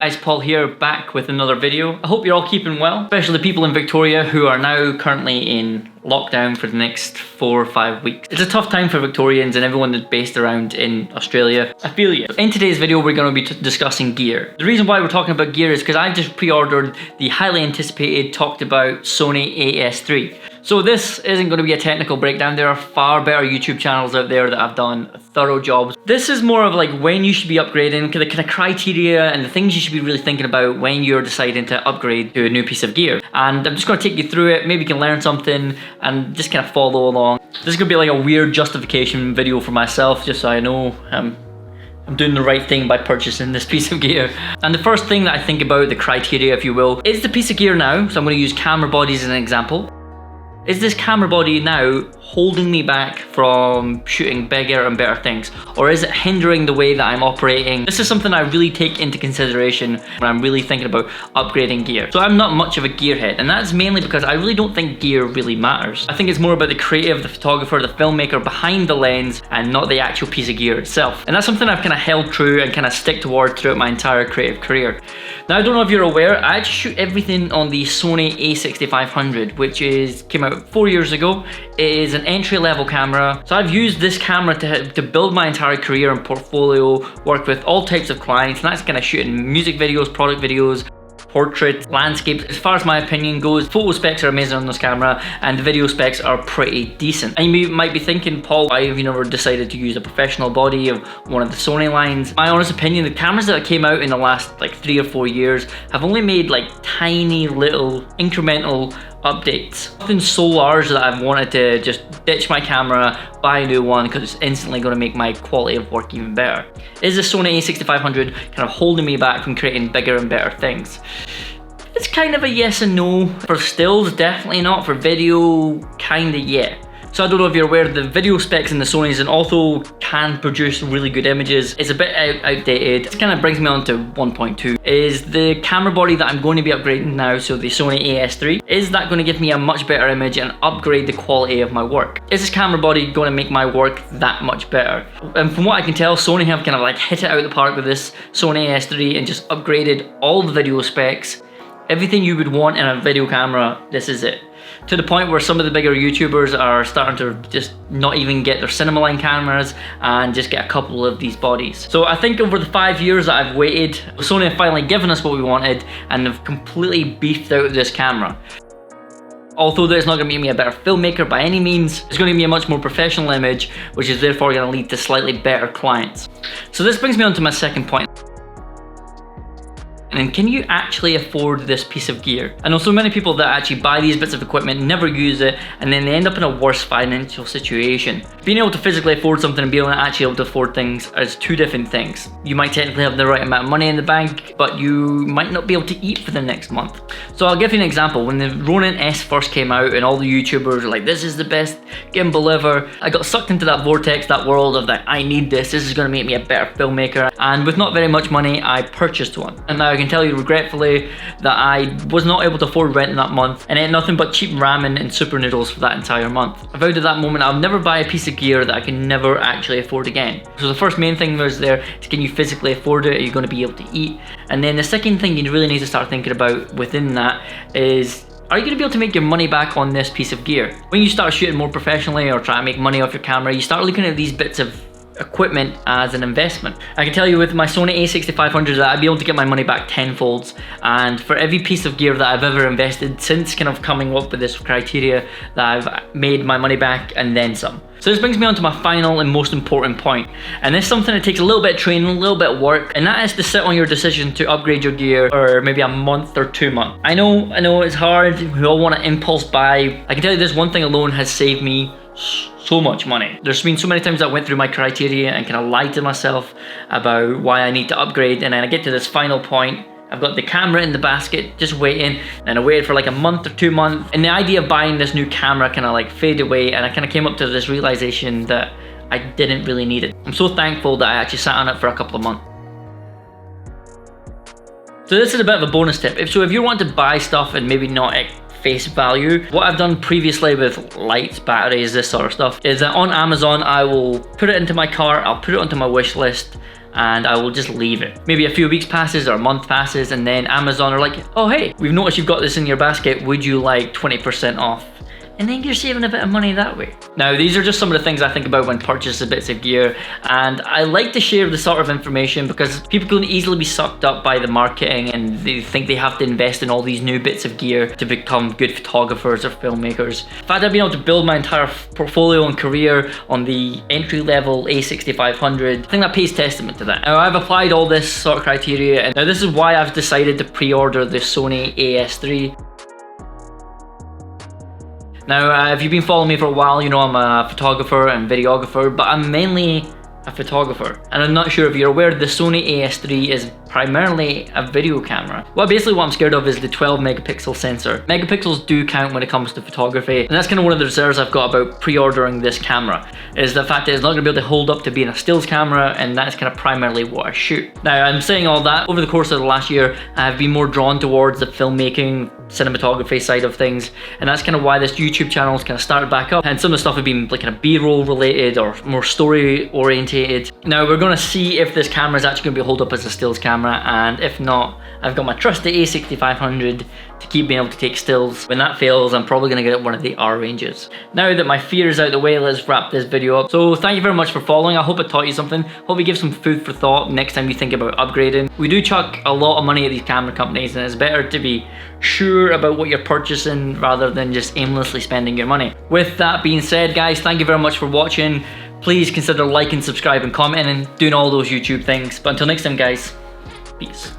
Guys, Paul here, back with another video. I hope you're all keeping well, especially the people in Victoria who are now currently in lockdown for the next 4 or 5 weeks. It's a tough time for Victorians and everyone that's based around in Australia. I feel you. In today's video, we're going to be discussing gear. The reason why we're talking about gear is because I've just pre-ordered the highly anticipated, talked about Sony A7s. So this isn't going to be a technical breakdown. There are far better YouTube channels out there that have done thorough jobs. This is more of like when you should be upgrading, the kind of criteria and the things you should be really thinking about when you're deciding to upgrade to a new piece of gear. And I'm just going to take you through it. Maybe you can learn something and just kind of follow along. This is going to be like a weird justification video for myself, just so I know I'm doing the right thing by purchasing this piece of gear. And the first thing that I think about, the criteria if you will, is the piece of gear now. So I'm going to use camera bodies as an example. Is this camera body now holding me back from shooting bigger and better things? Or is it hindering the way that I'm operating? This is something I really take into consideration when I'm really thinking about upgrading gear. So I'm not much of a gearhead, and that's mainly because I really don't think gear really matters. I think it's more about the creative, the photographer, the filmmaker behind the lens, and not the actual piece of gear itself. And that's something I've kind of held true and kind of stick toward throughout my entire creative career. Now, I don't know if you're aware, I actually shoot everything on the Sony A6500, which came out 4 years ago. It is an entry-level camera. So I've used this camera to build my entire career and portfolio, work with all types of clients, and that's kind of shooting music videos, product videos, portraits, landscapes. As far as my opinion goes, photo specs are amazing on this camera and the video specs are pretty decent. And you might be thinking, Paul, why have you never decided to use a professional body of one of the Sony lines? My honest opinion, the cameras that came out in the last like 3 or 4 years have only made like tiny little incremental updates. Nothing so large that I've wanted to just ditch my camera, buy a new one, because it's instantly going to make my quality of work even better. Is the Sony A6500 kind of holding me back from creating bigger and better things? It's kind of a yes and no. For stills, definitely not. For video, kinda yeah. So I don't know if you're aware, the video specs in the Sonys, and although can produce really good images, it's a bit outdated. This kind of brings me on to 1.2, is the camera body that I'm going to be upgrading now, so the Sony A7s, is that going to give me a much better image and upgrade the quality of my work? Is this camera body going to make my work that much better? And from what I can tell, Sony have kind of like hit it out of the park with this Sony A7 and just upgraded all the video specs. Everything you would want in a video camera, this is it. To the point where some of the bigger YouTubers are starting to just not even get their cinema line cameras and just get a couple of these bodies. So I think over the 5 years that I've waited, Sony have finally given us what we wanted and have completely beefed out this camera. Although it's not going to make me a better filmmaker by any means, it's going to give me a much more professional image, which is therefore going to lead to slightly better clients. So this brings me on to my second point. And can you actually afford this piece of gear? I know so many people that actually buy these bits of equipment, never use it, and then they end up in a worse financial situation. Being able to physically afford something and being actually able to afford things is two different things. You might technically have the right amount of money in the bank, but you might not be able to eat for the next month. So I'll give you an example. When the Ronin S first came out and all the YouTubers were like, this is the best gimbal ever, I got sucked into that vortex, that world of that I need this is going to make me a better filmmaker. And with not very much money, I purchased one. And now I can tell you regretfully that I was not able to afford rent in that month and ate nothing but cheap ramen and super noodles for that entire month. I vowed at that moment I'll never buy a piece of gear that I can never actually afford again. So the first main thing was there is, can you physically afford it? Are you going to be able to eat? And then the second thing you really need to start thinking about within that is, are you going to be able to make your money back on this piece of gear? When you start shooting more professionally or try to make money off your camera, you start looking at these bits of equipment as an investment. I can tell you with my Sony A6500 that I'd be able to get my money back tenfold, and for every piece of gear that I've ever invested since kind of coming up with this criteria, that I've made my money back and then some. So this brings me on to my final and most important point, and this is something that takes a little bit of training, a little bit of work, and that is to sit on your decision to upgrade your gear for maybe a month or 2 months. I know it's hard, we all want to impulse buy. I can tell you this one thing alone has saved me so much money. There's been so many times I went through my criteria and kind of lied to myself about why I need to upgrade, and then I get to this final point, I've got the camera in the basket just waiting, and I waited for like a month or 2 months, and the idea of buying this new camera kind of like faded away, and I kind of came up to this realization that I didn't really need it. I'm so thankful that I actually sat on it for a couple of months. So this is a bit of a bonus tip. If you want to buy stuff and maybe not face value. What I've done previously with lights, batteries, this sort of stuff, is that on Amazon I will put it into my cart, I'll put it onto my wish list, and I will just leave it. Maybe a few weeks passes or a month passes, and then Amazon are like, oh hey, we've noticed you've got this in your basket, would you like 20% off? And then you're saving a bit of money that way. Now, these are just some of the things I think about when purchasing bits of gear, and I like to share this sort of information because people can easily be sucked up by the marketing and they think they have to invest in all these new bits of gear to become good photographers or filmmakers. The fact I've been able to build my entire portfolio and career on the entry-level A6500, I think that pays testament to that. Now, I've applied all this sort of criteria, and now this is why I've decided to pre-order the Sony A7s. Now, if you've been following me for a while, you know I'm a photographer and videographer, but I'm mainly a photographer. And I'm not sure if you're aware, the Sony A7 is primarily a video camera. Well, basically what I'm scared of is the 12 megapixel sensor. Megapixels do count when it comes to photography, and that's kind of one of the reserves I've got about pre-ordering this camera, is the fact that it's not going to be able to hold up to being a stills camera, and that's kind of primarily what I shoot. Now, I'm saying all that, over the course of the last year, I've been more drawn towards the filmmaking, cinematography side of things, and that's kind of why this YouTube channel has kind of started back up, and some of the stuff have been like kind of B-roll related or more story orientated. Now, we're going to see if this camera is actually going to be hold up as a stills camera, and if not, I've got my trusty A6500 to keep being able to take stills. When that fails, I'm probably going to get one of the R ranges. Now that my fear is out of the way, let's wrap this video up. So thank you very much for following. I hope it taught you something. Hope it gives some food for thought next time you think about upgrading. We do chuck a lot of money at these camera companies, and it's better to be sure about what you're purchasing rather than just aimlessly spending your money. With that being said, guys, thank you very much for watching. Please consider liking, subscribing, commenting, and doing all those YouTube things. But until next time, guys, peace.